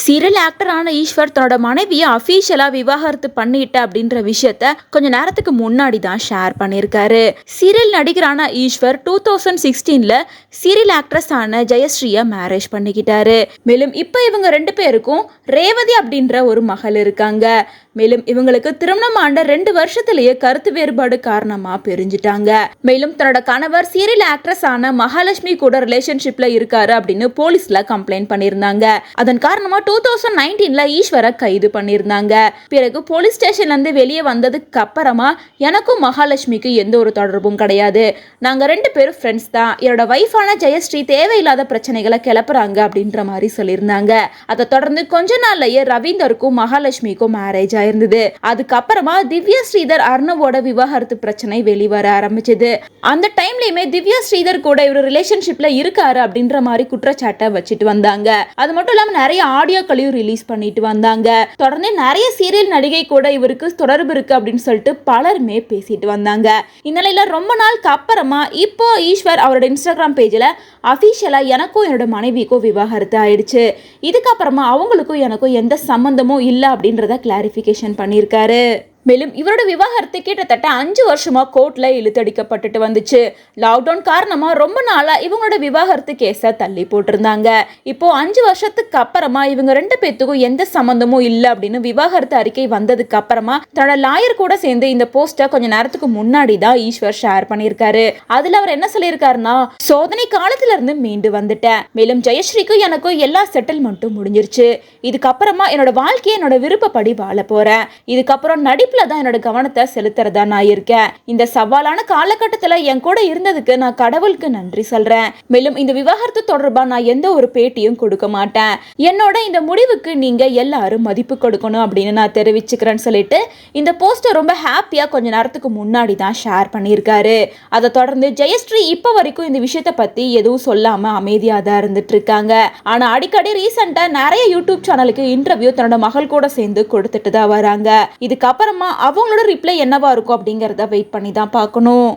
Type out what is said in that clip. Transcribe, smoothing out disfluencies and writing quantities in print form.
Serial ஆக்டரான Ishwar தன்னோட மனைவியை அஃபீஷியலாக விவாகரத்து பண்ணிட்ட அப்படின்ற விஷயத்த கொஞ்ச நேரத்துக்கு முன்னாடி தான் ஷேர் பண்ணியிருக்காரு. சீரியல் நடிகரான ஈஸ்வர் 2016ல் சீரியல் ஆக்ட்ரஸ் ஆன ஜெயஸ்ரீயை மேரேஜ் பண்ணிக்கிட்டாரு. மேலும் இப்போ இவங்க ரெண்டு பேருக்கும் ரேவதி அப்படின்ற ஒரு மகள் இருக்காங்க. மேலும் இவங்களுக்கு திருமணம் ஆண்ட 2 வருஷத்திலேயே கருத்து வேறுபாடு காரணமா பிரிஞ்சுட்டாங்க. மேலும் தன்னோட கணவர் சீரியல் ஆக்ட்ரஸ் ஆன மகாலட்சுமி கூட ரிலேஷன்ஷிப்ல இருக்காரு அப்படின்னு போலீஸ்ல கம்ப்ளைண்ட் பண்ணியிருந்தாங்க. அதன் காரணமா 2019ல ஈஸ்வரை கைது பண்ணியிருந்தாங்க. பிறகு போலீஸ் ஸ்டேஷன்ல இருந்து வெளியே வந்ததுக்கு அப்புறமா எனக்கும் மகாலட்சுமிக்கு எந்த ஒரு தொடர்பும் கிடையாது, நாங்க 2 பேரும் ஃப்ரெண்ட்ஸ் தான், என்னோட வைஃபான ஜெயஸ்ரீ தேவையில்லாத பிரச்சனைகளை கிளப்புறாங்க அப்படின்ற மாதிரி சொல்லியிருந்தாங்க. அதை தொடர்ந்து கொஞ்ச நாள்லயே ரவீந்தருக்கும் மகாலட்சுமிக்கும் மேரேஜ் ஆயிருந்தது. அதுக்கப்புறமா திவ்யா ஸ்ரீதர் அர்ணவோட விவாகரத்து பிரச்சனை வெளிவர ஆரம்பிச்சது. அந்த டைம்லயுமே திவ்யா ஸ்ரீதர் கூட இவர் ரிலேஷன்ஷிப்ல இருக்காரு அப்படின்ற மாதிரி குற்றச்சாட்டை வச்சுட்டு வந்தாங்க. அது மட்டும் இல்லாம நிறைய ஆடியோக்களையும் ரிலீஸ் பண்ணிட்டு வந்தாங்க. தொடர்ந்து நிறைய சீரியல் நடிகை கூட இவருக்கு தொடர்பு இருக்கு அப்படின்னு சொல்லிட்டு பலருமே பேசிட்டு வந்தாங்க. இந்நிலையில ரொம்ப நாளுக்கு அப்புறமா இப்போ ஈஸ்வர் அவரோட இன்ஸ்டாகிராம் பேஜ்ல அஃபீஷியலா எனக்கும் என்னோட மனைவிக்கும் விவாகரத்து ஆயிடுச்சு, இதுக்கப்புறமா அவங்களுக்கும் எனக்கும் எந்த சம்பந்தமும் இல்லை அப்படின்றத கிளாரிஃபிகேஷன் பண்ணியிருக்காரு. மேலும் இவரோட விவாகரத்து கிட்டத்தட்ட 5 வருஷமா கோர்ட்ல இழுத்தடிக்கப்பட்டுட்டு வந்துச்சு. லாக்டவுன் காரணமா ரொம்ப நாளா இவங்களோட விவாகரத்து கேஸை தள்ளி போட்டிருந்தாங்க. இப்போ 5 வருஷத்துக்கு அப்புறமா இவங்க 2 பேத்துக்கும் எந்த சம்பந்தமும் இல்லை அப்படின்னு விவாகரத்து அறிக்கை வந்ததுக்கு அப்புறமா தன்னோட லாயர் கூட சேர்ந்து இந்த போஸ்டை கொஞ்ச நேரத்துக்கு முன்னாடி தான் ஈஸ்வர் ஷேர் பண்ணியிருக்காரு. அதுல அவர் என்ன சொல்லியிருக்காருன்னா, சோதனை காலத்துல இருந்து மீண்டு வந்துட்டேன், மேலும் ஜெயஸ்ரீக்கும் எனக்கும் எல்லா செட்டில்மெண்ட்டும் முடிஞ்சிருச்சு, இதுக்கப்புறமா என்னோட வாழ்க்கையை என்னோட விருப்பப்படி வாழ போறேன், இதுக்கப்புறம் நடிப்புல தான் என்னோட கவனத்தை செலுத்துறதா நான் இருக்கேன், இந்த சவாலான காலகட்டத்தில் என் கூட இருந்ததுக்கு நான் கடவுளுக்கு நன்றி சொல்றேன், மேலும் இந்த விவாகரத்து தொடர்பா நான் எந்த ஒரு பேட்டியும் கொடுக்க மாட்டேன், என்னோட இந்த முடிவுக்கு நீங்க எல்லாரும் மதிப்பு கொடுக்கணும் அப்படின்னு நான் தெரிவிச்சுக்கிறேன்னு சொல்லிட்டு இந்த போஸ்டர் ரொம்ப ஹாப்பியா கொஞ்ச நேரத்துக்கு முன்னாடி தான் ஷேர் பண்ணியிருக்காரு. அதை தொடர்ந்து ஜெயஸ்ரீ இப்போ வரைக்கும் இந்த விஷயத்தை பத்தி எதுவும் சொல்லாம அமைதியாக தான் இருந்துட்டு இருக்காங்க. ஆனா அடிக்கடி ரீசெண்டா நிறைய யூடியூப் சேனலுக்கு இன்டர்வியூ தன்னோட மகள் கூட சேர்ந்து கொடுத்துட்டு தான் வராங்க. இதுக்கப்புறமா அவங்களோட ரிப்ளை என்னவா இருக்கும் அப்படிங்கிறத வெயிட் பண்ணி தான் பார்க்கணும்.